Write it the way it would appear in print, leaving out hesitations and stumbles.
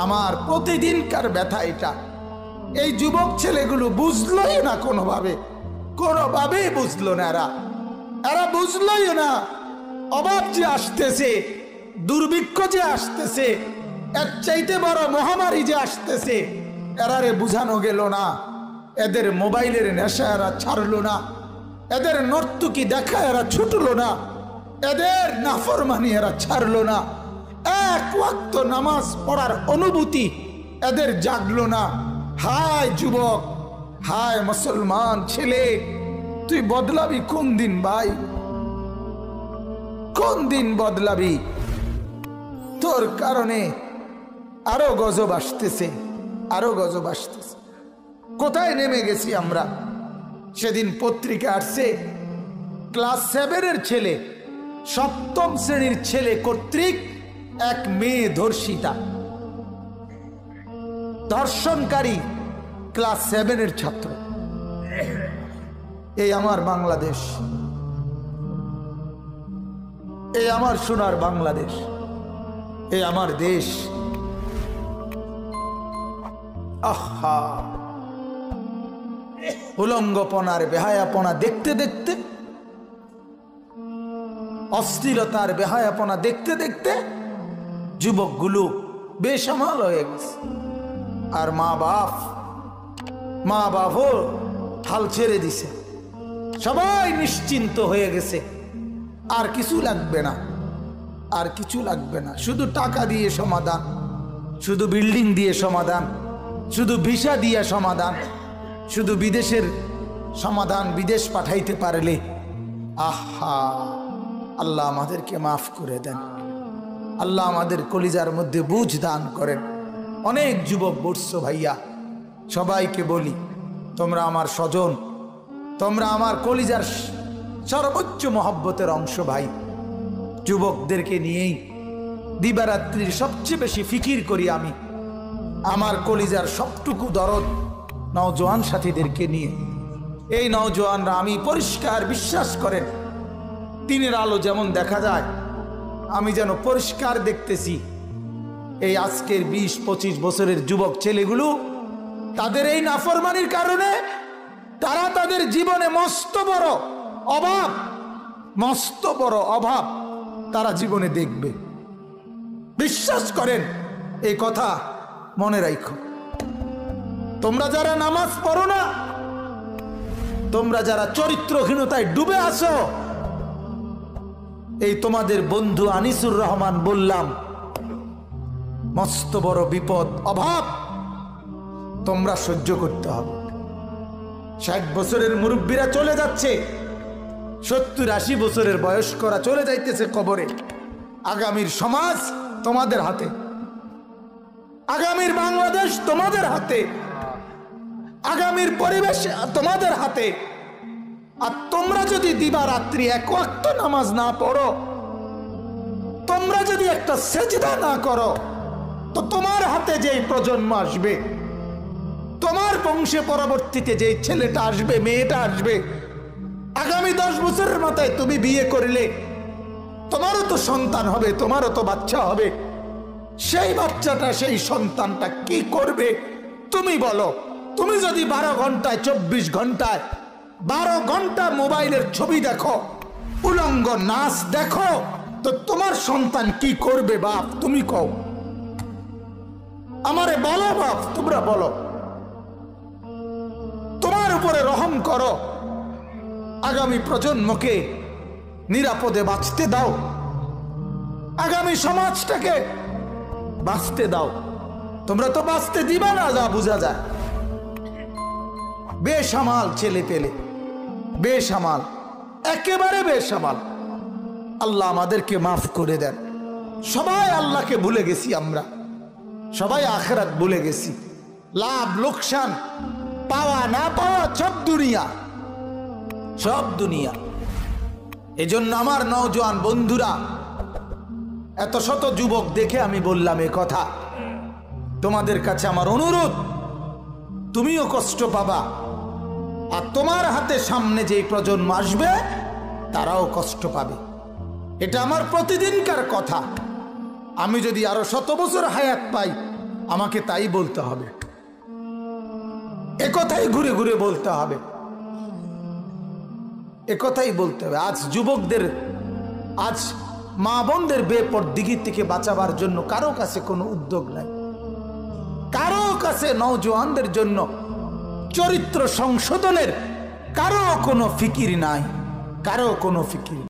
আমার প্রতিদিনকার ব্যথা এটা। এই যুবক ছেলেগুলো বুঝলোই না, কোনোভাবেই বুঝলো না। এরা বুঝলোই না অভাব যে আসতেছে, দুর্ভিক্ষ যে আসতেছে, এর চাইতে বড় মহামারী যে আসতেছে, এরারে বুঝানো গেল না। এদের মোবাইলের নেশা এরা ছাড়লো না, এদের নর্তকী দেখা এরা ছুটলো না, এদের নাফরমানি এরা ছাড়লো না, এক ওয়াক্ত নামাজ পড়ার অনুভূতি এদের জাগলো না। হায় যুবক, হায় মুসলমান ছেলে, তুই বদলাবি কোন দিন ভাই? কোন দিন বদলাবি? তোর কারণে আরো গজব আসতেছে, আরো গজব আসতেছে। কোথায় নেমে গেছি আমরা? সেদিন পত্রিকা আসছে, ক্লাস 7-এর ছেলে, 7ম শ্রেণীর ছেলে কর্তৃক এক মেয়ে ধর্ষিতা, ধর্ষণকারী ক্লাস 7-এর ছাত্র। এই আমার বাংলাদেশ, এই আমার সোনার বাংলাদেশ, এই আমার দেশ। আহা, উলঙ্গপনার বেহায়াপনা দেখতে দেখতে, অশ্লীলতার বেহায়াপনা দেখতে দেখতে যুবকগুলো বেসামাল হয়ে গেছে। আর মা বাপও হাল ছেড়ে দিছে, সবাই নিশ্চিন্ত হয়ে গেছে। আর কিছু লাগবে না, আর কিছু লাগবে না। শুধু টাকা দিয়ে সমাধান, শুধু বিল্ডিং দিয়ে সমাধান, শুধু ভিসা দিয়ে সমাধান, শুধু বিদেশের সমাধান, বিদেশ পাঠাইতে পারলে। আহা, আল্লাহ আমাদেরকে মাফ করে দেন, আল্লাহ আমাদের কলিজার মধ্যে বুঝ দান করেন। অনেক যুবক বলছো ভাইয়া, সবাইকে বলি, তোমরা আমার স্বজন, তোমরা আমার কলিজার সর্বোচ্চ মহব্বতের অংশ ভাই। যুবকদেরকে নিয়েই দিবারাত্রির সবচেয়ে বেশি ফিকির করি আমি। আমার কলিজার সবটুকু দরদ নওজোয়ান সাথীদেরকে নিয়ে। এই নওজোয়ানরা, আমি পরিষ্কার বিশ্বাস করেন, দিনের আলো যেমন দেখা যায়, আমি যেন পরিষ্কার দেখতেছি এই আজকের 20-25 বছরের যুবক ছেলেগুলো, তাদের এই নাফরমানির কারণে তারা তাদের জীবনে মস্ত বড় অভাব তারা জীবনে দেখবে। বিশ্বাস করেন, এই কথা মনে রাখো। তোমরা যারা নামাজ পড়ো না, তোমরা যারা চরিত্রহীনতায় ডুবে আছো, এই তোমাদের বন্ধু আনিসুর রহমান বললাম, মস্ত বড় বিপদ, অভাব তোমরা সহ্য করতে হবে। 60 বছরের মুরব্বীরা চলে যাচ্ছে, 70-80 বছরের বয়স্করা চলে যাইতেছে কবরে। আগামীর সমাজ তোমাদের হাতে, আগামীর বাংলাদেশ তোমাদের হাতে, আগামীর পরিবেশ তোমাদের হাতে। আর তোমরা যদি দিবারাত্রি এক ওয়াক্ত নামাজ না পড়ো, তোমরা যদি একটা সেজদা না করো, তো তোমার হাতে যেই প্রজন্ম আসবে, তোমার বংশে পরবর্তীতে যেই ছেলেটা আসবে, মেয়েটা আসবে, আগামী 10 বছরের মাথায় তুমি বিয়ে করলে তোমারও তো সন্তান হবে, তোমারও তো বাচ্চা হবে। সেই বাচ্চাটা, সেই সন্তানটা কি করবে তুমি বলো? তুমি যদি 12 ঘন্টায়, 24 ঘন্টায় 12 ঘন্টা মোবাইলের ছবি দেখো, উলঙ্গ নাচ দেখো, তো তোমার সন্তান কি করবে বাপ? তুমি কও, আমারে বলো বাপ, তোমরা বলো। তোমার উপরে রহম করো, আগামী প্রজন্মকে নিরাপদে বাঁচতে দাও, আগামী সমাজটাকে বাঁচতে দাও। তোমরা তো বাঁচতে দিবা না, যা বোঝা যায়। বেসামাল ছেলে পেলে, বেসামাল, একেবারে বেসামাল। আল্লাহ আমাদেরকে মাফ করে দেন। সবাই আল্লাহকে ভুলে গেছি আমরা, সবাই আখিরাত ভুলে গেছি। লাভ লোকসান, পাওয়া না পাওয়া সব দুনিয়া, সব দুনিয়া। এজন্য আমার নওজোয়ান বন্ধুরা, এত শত যুবক দেখে আমি বললাম এ কথা। তোমাদের কাছে আমার অনুরোধ, তুমিও কষ্ট পাবা, আর তোমার হাতে সামনে যেই প্রজন্ম আসবে তারাও কষ্ট পাবে। এটা আমার প্রতিদিনকার কথা। আমি যদি আরো 100 বছর হায়াত পাই, আমাকে তাই বলতে হবে, একথাই ঘুরে ঘুরে বলতে হবে, একথাই বলতে হবে। আজ যুবকদের, আজ মা বোনদের বেপরদিগি থেকে বাঁচাবার জন্য কারো কাছে কোনো উদ্যোগ নাই, কারো কাছে নওজোয়ানদের জন্য চরিত্র সংশোধনের কারো কোনো ফিকির নাই, কারো কোনো ফিকির।